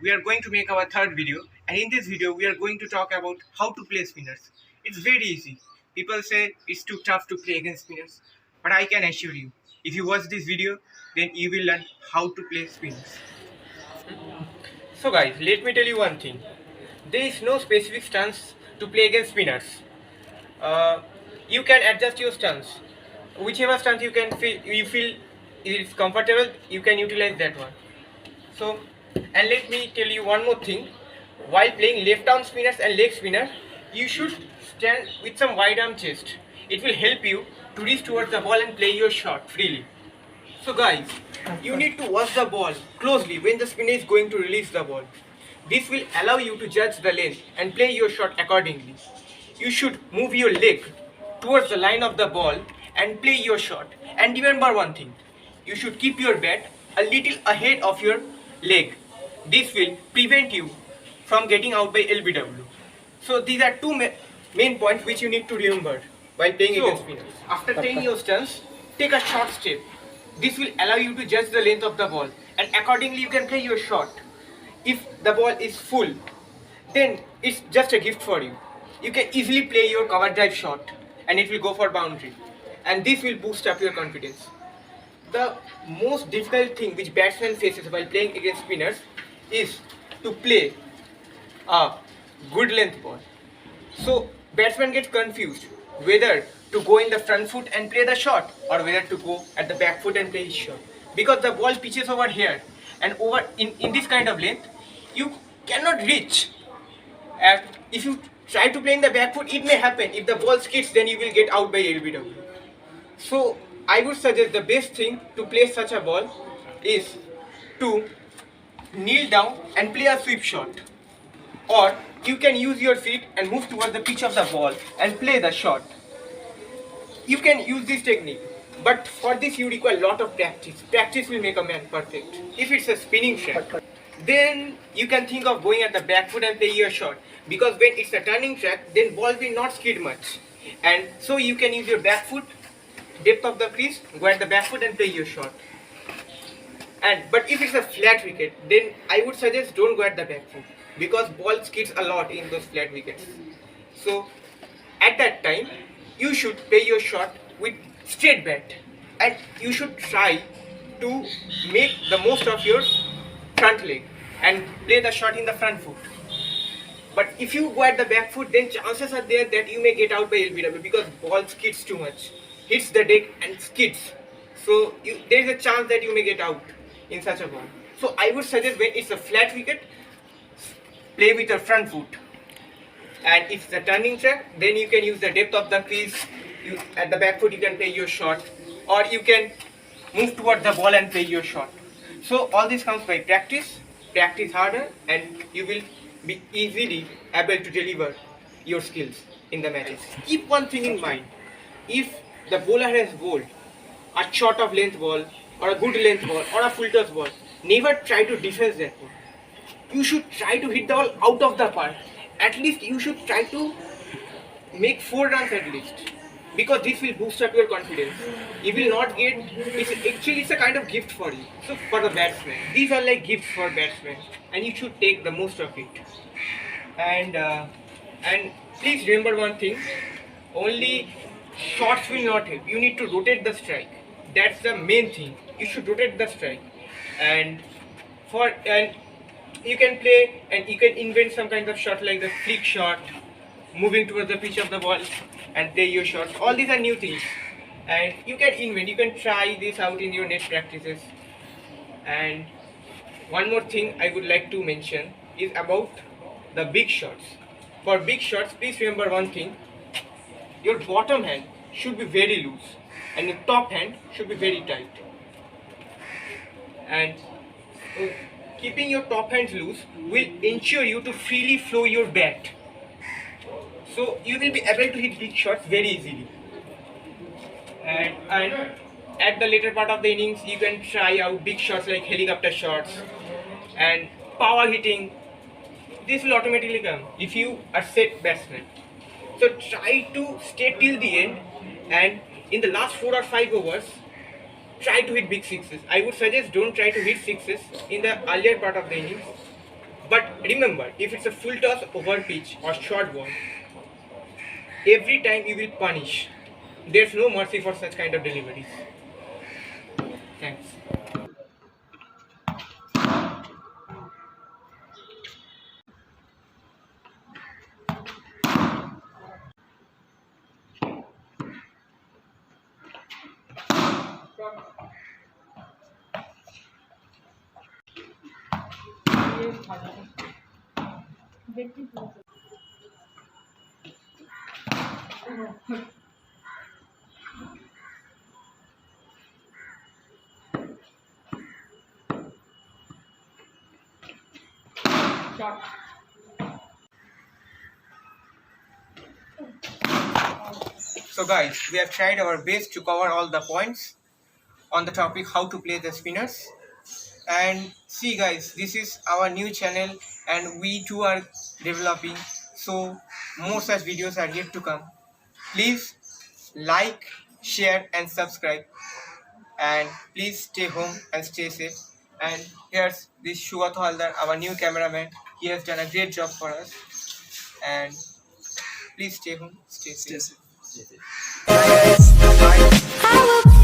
we are going to make our third video, and in this video we are going to talk about how to play spinners. It's very easy. People say it's too tough to play against spinners, but I can assure you, if you watch this video, then you will learn how to play spinners. So guys, let me tell you one thing. There is no specific stance to play against spinners. uh, you can adjust your stance. Whichever stance you feel is comfortable, you can utilize that one. So, and let me tell you one more thing. While playing left arm spinners and leg spinner, you should stand with some wide arm chest. It will help you to reach towards the ball and play your shot freely. So guys, you need to watch the ball closely when the spinner is going to release the ball. This will allow you to judge the length and play your shot accordingly. You should move your leg towards the line of the ball and play your shot. And remember one thing, you should keep your bat a little ahead of your leg. This will prevent you from getting out by LBW. So these are two main points which you need to remember while playing against spinners. After taking your stance, take a short step. This will allow you to judge the length of the ball, and accordingly you can play your shot. If the ball is full, then it's just a gift for you. You can easily play your cover drive shot and it will go for boundary, and this will boost up your confidence. The most difficult thing which batsman faces while playing against spinners is to play a good length ball. So batsman gets confused whether to go in the front foot and play the shot or whether to go at the back foot and play his shot, because the ball pitches over here, and over in this kind of length you cannot reach. And if you try to play in the back foot, it may happen. If the ball skids, then you will get out by LBW. So I would suggest the best thing to play such a ball is to kneel down and play a sweep shot. Or you can use your feet and move towards the pitch of the ball and play the shot. You can use this technique, but for this you require a lot of practice. Practice will make a man perfect. If it's a spinning track, then you can think of going at the back foot and play your shot, because when it's a turning track, then ball will not skid much, and so you can use your back foot, depth of the crease, go at the back foot and play your shot. And but if it's a flat wicket, then I would suggest don't go at the back foot, because ball skids a lot in those flat wickets. So at that time you should play your shot with straight bat, and you should try to make the most of your front leg and play the shot in the front foot. But if you go at the back foot, then chances are there that you may get out by LBW, because ball skids too much, hits the deck and skids. So there is a chance that you may get out in such a ball. So I would suggest when it's a flat wicket, play with your front foot. And if it's a turning track, then you can use the depth of the crease. At the back foot you can play your shot, or you can move towards the ball and play your shot. So all this comes by practice. Practice harder and you will be easily able to deliver your skills in the matches. Keep one thing in mind. If the bowler has bowled a short of length ball or a good length ball or a full toss ball, never try to defend that ball. You should try to hit the ball out of the park. At least you should try to make 4 runs at least, because this will boost up your confidence. You will not get, it's a kind of gift for you. So for the batsman, these are like gifts for batsmen, and you should take the most of it. And please remember one thing, only shots will not help. You need to rotate the strike. That's the main thing. You should rotate the strike. And you can play and you can invent some kind of shot like the flick shot, moving towards the pitch of the ball and play your shots. All these are new things, and you can invent, you can try this out in your net practices. And one more thing I would like to mention is about the big shots. For big shots, please remember one thing, your bottom hand should be very loose and your top hand should be very tight. And keeping your top hands loose will ensure you to freely flow your bat. So you will be able to hit big shots very easily. And at the later part of the innings, you can try out big shots like helicopter shots and power hitting. This will automatically come if you are set batsman. So try to stay till the end, and in the last 4 or 5 overs, try to hit big sixes. I would suggest don't try to hit sixes in the earlier part of the innings. But remember, if it's a full toss over pitch or short ball, every time you will punish. There's no mercy for such kind of deliveries. Thanks. So guys, we have tried our best to cover all the points on the topic how to play the spinners. And see guys, this is our new channel and we too are developing, so more such videos are yet to come. Please like, share and subscribe, and please stay home and stay safe. And here's this Shugato Haldar, our new cameraman. He has done a great job for us. And please stay home, stay safe. Stay safe. Bye. Bye.